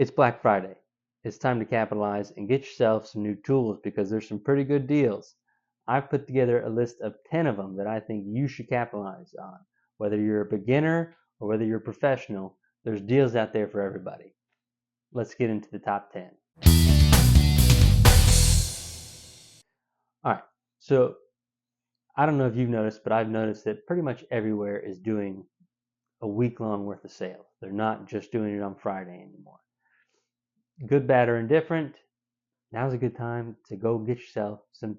It's Black Friday. It's time to capitalize and get yourself some new tools because there's some pretty good deals. I've put together a list of 10 of them that I think you should capitalize on. Whether you're a beginner or whether you're a professional, there's deals out there for everybody. Let's get into the top 10. All right, so I don't know if you've noticed, but I've noticed that pretty much everywhere is doing a week-long worth of sales. They're not just doing it on Friday anymore. Good, bad, or indifferent, now's a good time to go get yourself some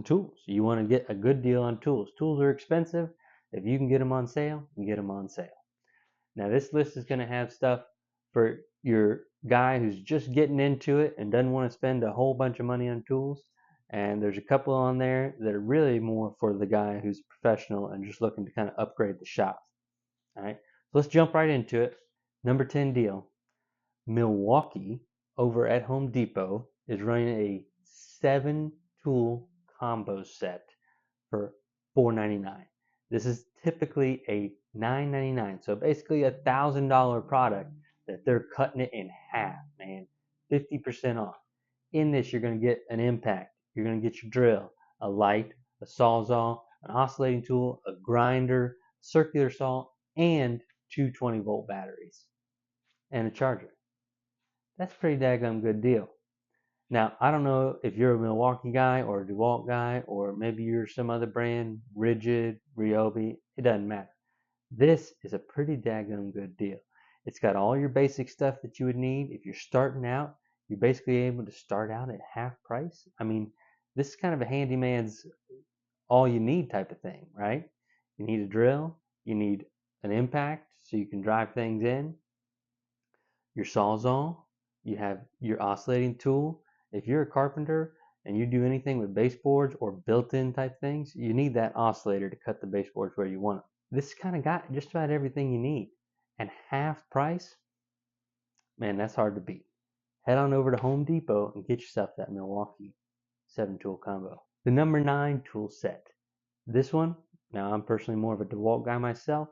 tools. You want to get a good deal on tools. Tools are expensive. If you can get them on sale, you get them on sale. Now this list is going to have stuff for your guy who's just getting into it and doesn't want to spend a whole bunch of money on tools. And there's a couple on there that are really more for the guy who's professional and just looking to kind of upgrade the shop. All right, so let's jump right into it. Number 10 deal. Milwaukee over at Home Depot is running a 7-tool combo set for $4.99. This is typically a $9.99, so basically a $1,000 product that they're cutting it in half, man. 50% off. In this, you're going to get an impact. You're going to get your drill, a light, a sawzall, an oscillating tool, a grinder, circular saw, and two 20-volt batteries, and a charger. That's a pretty daggone good deal. Now, I don't know if you're a Milwaukee guy or a DeWalt guy, or maybe you're some other brand, Rigid, Ryobi, it doesn't matter. This is a pretty daggone good deal. It's got all your basic stuff that you would need. If you're starting out, you're basically able to start out at half price. I mean, this is kind of a handyman's all you need type of thing, right? You need a drill, you need an impact so you can drive things in, your sawzall, you have your oscillating tool. If you're a carpenter and you do anything with baseboards or built-in type things, you need that oscillator to cut the baseboards where you want them. This kind of got just about everything you need. And half price, man, that's hard to beat. Head on over to Home Depot and get yourself that Milwaukee 7-tool combo. The number 9 tool set. This one, now I'm personally more of a DeWalt guy myself.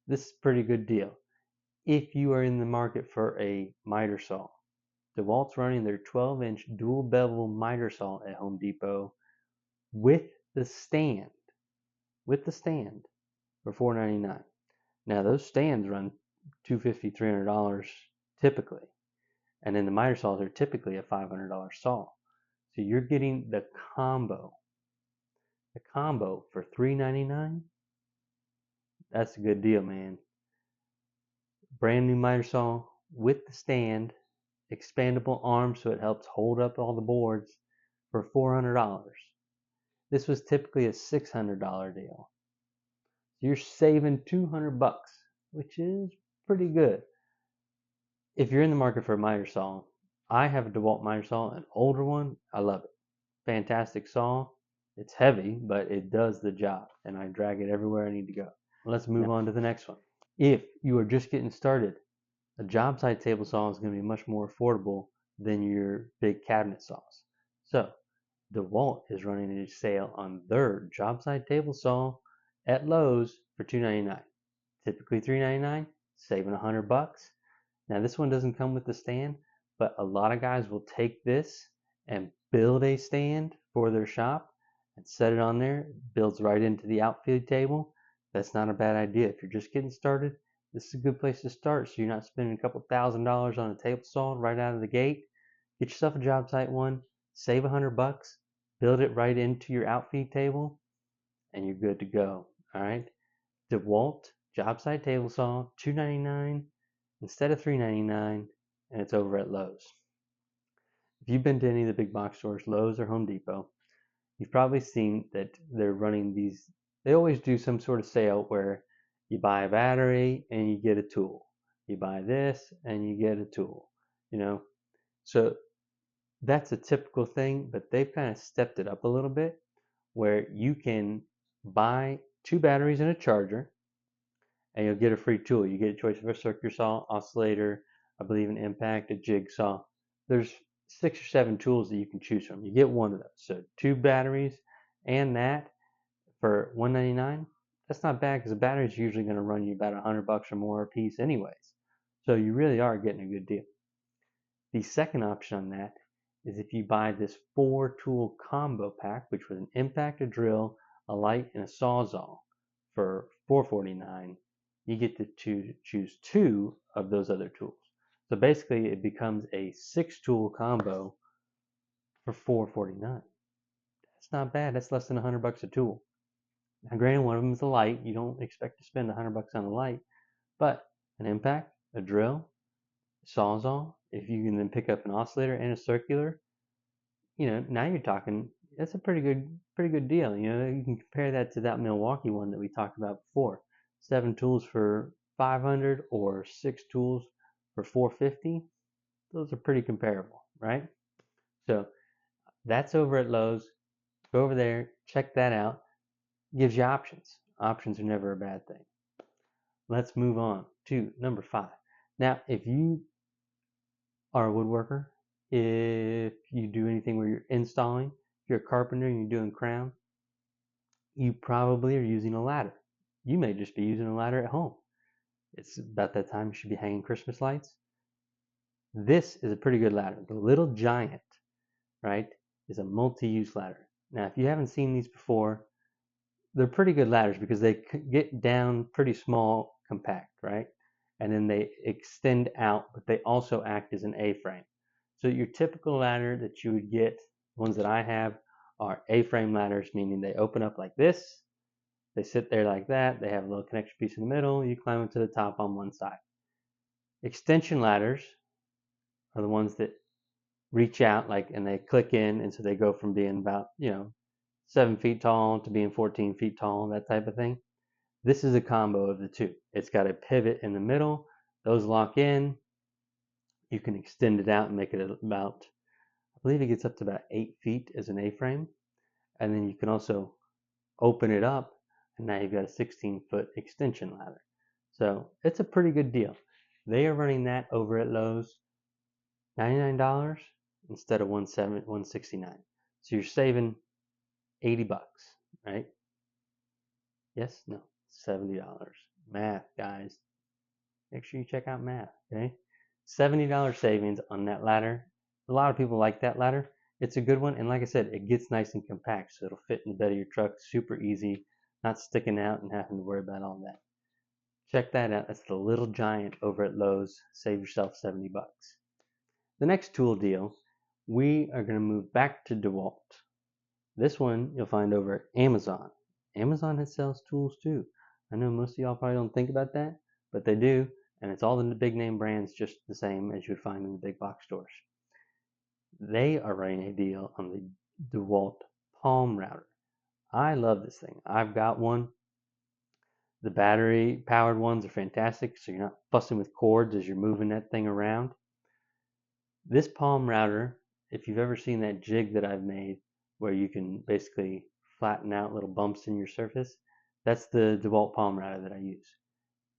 This is a pretty good deal. If you are in the market for a miter saw, DeWalt's running their 12-inch dual bevel miter saw at Home Depot with the stand for $4.99. Now those stands run $250, $300 typically, and then the miter saws are typically a $500 saw. So you're getting the combo for $3.99. That's a good deal, man. Brand new miter saw with the stand, expandable arms so it helps hold up all the boards for $400. This was typically a $600 deal. So you're saving $200, which is pretty good. If you're in the market for a miter saw, I have a DeWalt miter saw, an older one. I love it. Fantastic saw. It's heavy, but it does the job, and I drag it everywhere I need to go. Let's move on to the next one. If you are just getting started, a Jobsite table saw is going to be much more affordable than your big cabinet saws. So DeWalt is running a sale on their Jobsite table saw at Lowe's for $2.99. Typically $3.99, saving $100. Now this one doesn't come with the stand, but a lot of guys will take this and build a stand for their shop and set it on there. It builds right into the outfield table. That's not a bad idea. If you're just getting started, this is a good place to start so you're not spending a couple $1,000s on a table saw right out of the gate. Get yourself a Jobsite one, save $100, build it right into your outfeed table, and you're good to go. All right. DeWalt Jobsite table saw, $2.99 instead of $3.99, and it's over at Lowe's. If you've been to any of the big box stores, Lowe's or Home Depot, you've probably seen that they're running these. They always do some sort of sale where you buy a battery and you get a tool. You buy this and you get a tool. So that's a typical thing, but they've kind of stepped it up a little bit where you can buy 2 batteries and a charger and you'll get a free tool. You get a choice of a circular saw, oscillator, I believe an impact, a jigsaw. There's 6 or 7 tools that you can choose from. You get one of those. So 2 batteries and that for $1.99. That's not bad because a battery is usually going to run you about $100 or more a piece anyways. So you really are getting a good deal. The second option on that is if you buy this 4-tool combo pack, which was an impact, a drill, a light, and a sawzall for $449, you get to choose 2 of those other tools. So basically, it becomes a 6-tool combo for $449. That's not bad. That's less than $100 a tool. Now, granted, one of them is a light. You don't expect to spend $100 on a light, but an impact, a drill, sawzall. If you can then pick up an oscillator and a circular, now you're talking. That's a pretty good deal. You can compare that to that Milwaukee one that we talked about before. 7 tools for 500 or 6 tools for 450. Those are pretty comparable, right? So that's over at Lowe's. Go over there, check that out. Gives you options. Options are never a bad thing. Let's move on to number 5. Now, if you are a woodworker, if you do anything where you're installing, if you're a carpenter and you're doing crown, you probably are using a ladder. You may just be using a ladder at home. It's about that time you should be hanging Christmas lights. This is a pretty good ladder. The Little Giant, right, is a multi-use ladder. Now, if you haven't seen these before, they're pretty good ladders because they get down pretty small, compact, right? And then they extend out, but they also act as an A-frame. So your typical ladder that you would get, ones that I have, are A-frame ladders, meaning they open up like this. They sit there like that. They have a little connection piece in the middle. You climb up to the top on one side. Extension ladders are the ones that reach out and they click in, and so they go from being about 7 feet tall to being 14 feet tall, that type of thing. This is a combo of the two. It's got a pivot in the middle. Those lock in. You can extend it out and make it about, I believe it gets up to about 8 feet as an A-frame. And then you can also open it up, and now you've got a 16-foot extension ladder. So it's a pretty good deal. They are running that over at Lowe's, $99 instead of $169. So you're saving $80, right? Yes? No. $70. Math, guys. Make sure you check out math, okay? $70 savings on that ladder. A lot of people like that ladder. It's a good one, and like I said, it gets nice and compact, so it'll fit in the bed of your truck super easy, not sticking out and having to worry about all that. Check that out. That's the Little Giant over at Lowe's. Save yourself $70. The next tool deal, we are going to move back to DeWalt. This one you'll find over at Amazon. Amazon sells tools too. I know most of y'all probably don't think about that, but they do, and it's all in the big name brands just the same as you would find in the big box stores. They are running a deal on the DeWalt Palm Router. I love this thing. I've got one. The battery powered ones are fantastic, so you're not fussing with cords as you're moving that thing around. This Palm Router, if you've ever seen that jig that I've made where you can basically flatten out little bumps in your surface, that's the DeWalt Palm Router that I use.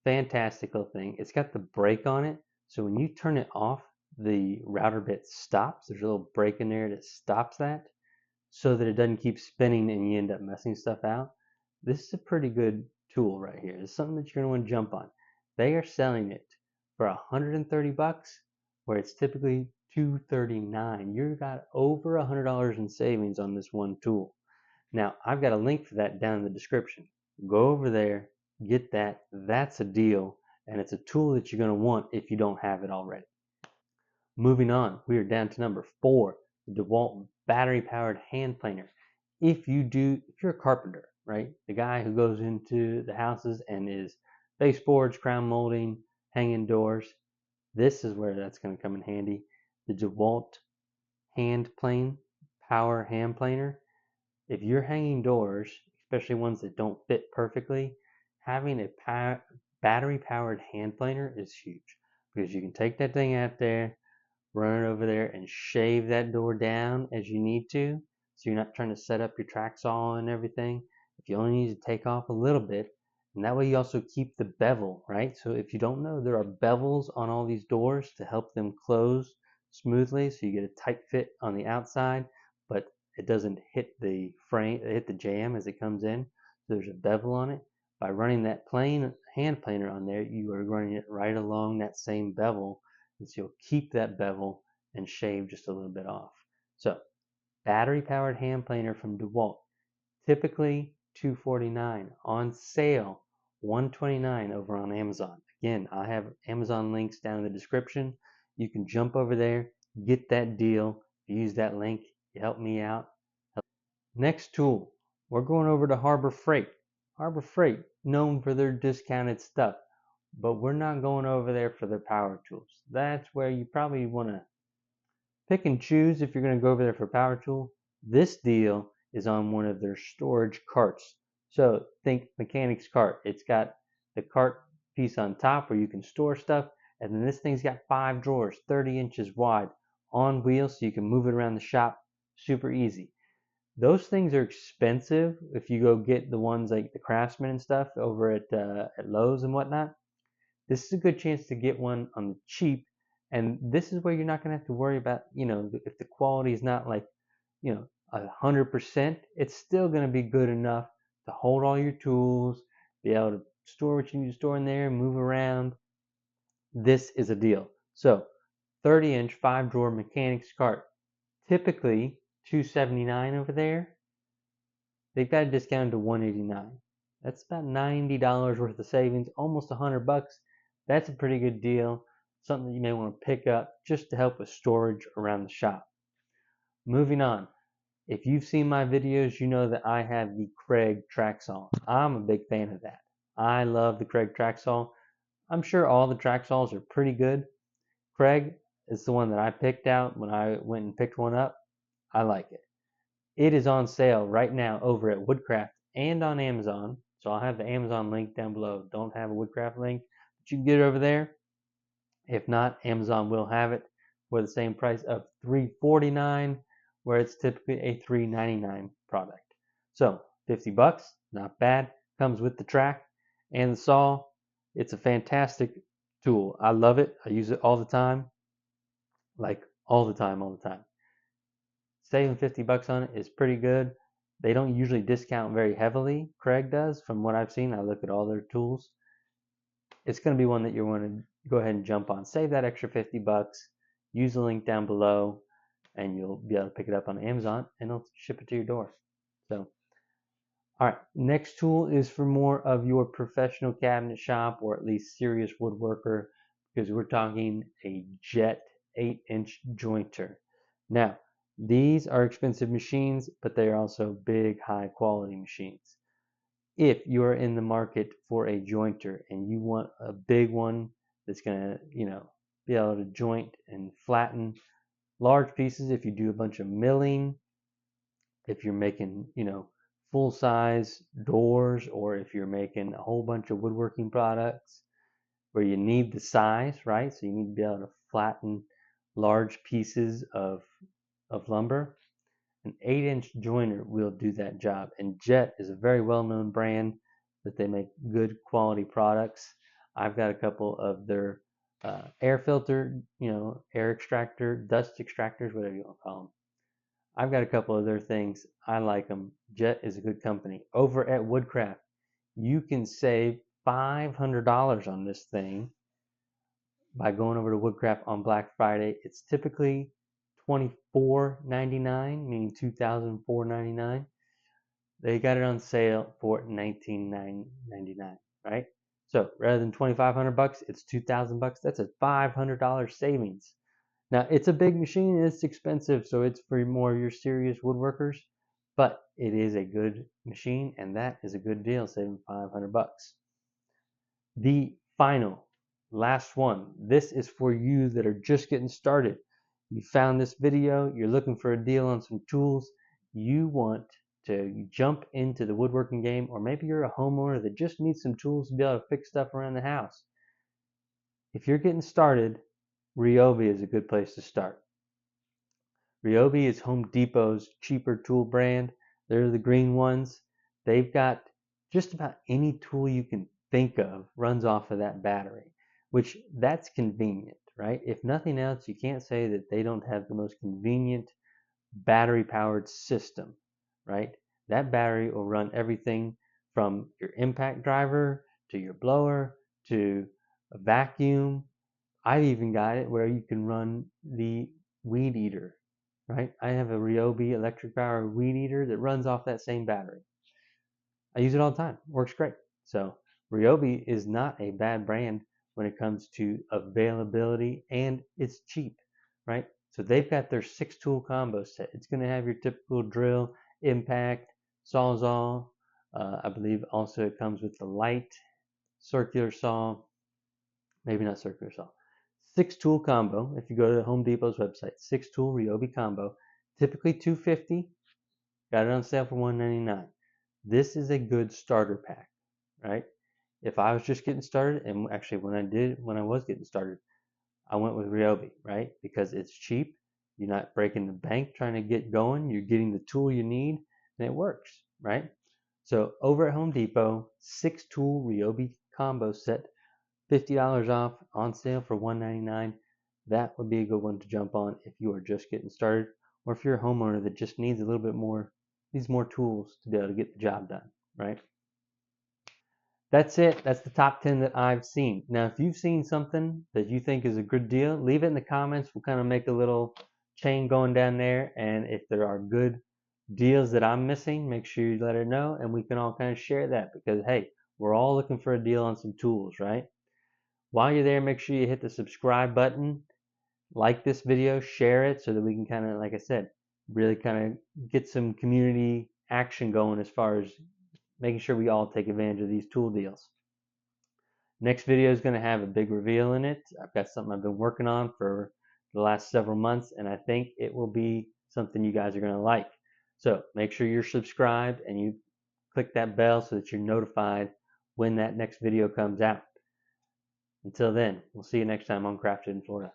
Fantastic little thing. It's got the brake on it, so when you turn it off, the router bit stops. There's a little brake in there that stops that so that it doesn't keep spinning and you end up messing stuff out. This is a pretty good tool right here. It's something that you're going to want to jump on. They are selling it for $130, where it's typically $239. You got over $100 in savings on this one tool. Now, I've got a link for that down in the description. Go over there, get that. That's a deal, and it's a tool that you're going to want if you don't have it already. Moving on, we are down to number 4, the DeWalt battery-powered hand planer. If you're a carpenter, right? The guy who goes into the houses and is baseboards, crown molding, hanging doors, this is where that's going to come in handy. The DeWalt power hand planer. If you're hanging doors, especially ones that don't fit perfectly, having a battery-powered hand planer is huge because you can take that thing out there, run it over there, and shave that door down as you need to, so you're not trying to set up your track saw and everything. If you only need to take off a little bit, and that way you also keep the bevel, right? So if you don't know, there are bevels on all these doors to help them close smoothly, so you get a tight fit on the outside, but it doesn't hit the frame, hit the jamb as it comes in. So there's a bevel on it. By running that plain hand planer on there, you are running it right along that same bevel, and so you'll keep that bevel and shave just a little bit off. So battery powered hand planer from DeWalt, typically $249, on sale $129 over on Amazon. Again, I have Amazon links down in the description. You can jump over there, get that deal. Use that link. You help me out. Next tool, we're going over to Harbor Freight. Harbor Freight, known for their discounted stuff, but we're not going over there for their power tools. That's where you probably want to pick and choose if you're going to go over there for power tool. This deal is on one of their storage carts. So think mechanic's cart. It's got the cart piece on top where you can store stuff, and then this thing's got 5 drawers, 30 inches wide, on wheels, so you can move it around the shop super easy. Those things are expensive if you go get the ones like the Craftsman and stuff over at Lowe's and whatnot. This is a good chance to get one on the cheap, and this is where you're not going to have to worry about, if the quality is not like, 100%, it's still going to be good enough to hold all your tools, be able to store what you need to store in there, move around. This is a deal. So 30-inch 5-drawer mechanics cart, typically $279 over there. They've got it discounted to $189. That's about $90 worth of savings, almost $100. That's a pretty good deal. Something that you may want to pick up just to help with storage around the shop. Moving on. If you've seen my videos, you know that I have the Kreg track saw. I'm a big fan of that. I love the Kreg track saw. I'm sure all the track saws are pretty good. Kreg is the one that I picked out when I went and picked one up. I like it. It is on sale right now over at Woodcraft and on Amazon. So I'll have the Amazon link down below. Don't have a Woodcraft link, but you can get it over there. If not, Amazon will have it for the same price of $349, where it's typically a $399 product. So $50, not bad. Comes with the track and the saw. It's a fantastic tool. I love it. I use it all the time. Like all the time. Saving $50 on it is pretty good. They don't usually discount very heavily. Kreg does, from what I've seen. I look at all their tools. It's going to be one that you want to go ahead and jump on. Save that extra $50. Use the link down below, and you'll be able to pick it up on Amazon, and it'll ship it to your door. So, all right. Next tool is for more of your professional cabinet shop, or at least serious woodworker, because we're talking a Jet 8-inch jointer. Now, these are expensive machines, but they are also big, high quality machines. If you are in the market for a jointer and you want a big one that's going to, be able to joint and flatten large pieces, if you do a bunch of milling, if you're making, full size doors, or if you're making a whole bunch of woodworking products where you need the size, right? So you need to be able to flatten large pieces of lumber. An 8-inch joiner will do that job. And Jet is a very well-known brand that they make good quality products. I've got a couple of their air filter, air extractor, dust extractors, whatever you want to call them. I've got a couple of their things. I like them. Jet is a good company. Over at Woodcraft, you can save $500 on this thing by going over to Woodcraft on Black Friday. It's typically $24.99, meaning $2,499. They got it on sale for $19.99, right? So rather than $2,500, it's $2,000. That's a $500 savings. Now it's a big machine and it's expensive, so it's for more of your serious woodworkers. But it is a good machine, and that is a good deal, saving $500. The final, last one. This is for you that are just getting started. You found this video, you're looking for a deal on some tools, you want to jump into the woodworking game, or maybe you're a homeowner that just needs some tools to be able to fix stuff around the house. If you're getting started, Ryobi is a good place to start. Ryobi is Home Depot's cheaper tool brand. They're the green ones. They've got just about any tool you can think of runs off of that battery, which that's convenient, right? If nothing else, you can't say that they don't have the most convenient battery-powered system, right? That battery will run everything from your impact driver to your blower, to a vacuum. I've even got it where you can run the weed eater, right? I have a Ryobi electric power weed eater that runs off that same battery. I use it all the time. Works great. So Ryobi is not a bad brand when it comes to availability, and it's cheap, right? So they've got their 6-tool combo set. It's going to have your typical drill, impact, sawzall. I believe also it comes with the light circular saw, maybe not circular saw. 6-tool combo. If you go to Home Depot's website, 6-tool Ryobi combo, typically $250. Got it on sale for $199. This is a good starter pack, right? If I was just getting started, and actually when I was getting started, I went with Ryobi, right? Because it's cheap. You're not breaking the bank trying to get going. You're getting the tool you need, and it works, right? So over at Home Depot, 6-tool Ryobi combo set, $50 off, on sale for $199. That would be a good one to jump on if you are just getting started, or if you're a homeowner that just needs a little bit more, needs more tools to be able to get the job done, right? That's it. That's the top 10 that I've seen. Now, if you've seen something that you think is a good deal, leave it in the comments. We'll kind of make a little chain going down there. And if there are good deals that I'm missing, make sure you let her know, and we can all kind of share that, because, hey, we're all looking for a deal on some tools, right? While you're there, make sure you hit the subscribe button, like this video, share it, so that we can kind of, like I said, really kind of get some community action going as far as making sure we all take advantage of these tool deals. Next video is going to have a big reveal in it. I've got something I've been working on for the last several months, and I think it will be something you guys are going to like. So make sure you're subscribed and you click that bell so that you're notified when that next video comes out. Until then, we'll see you next time on Crafted in Florida.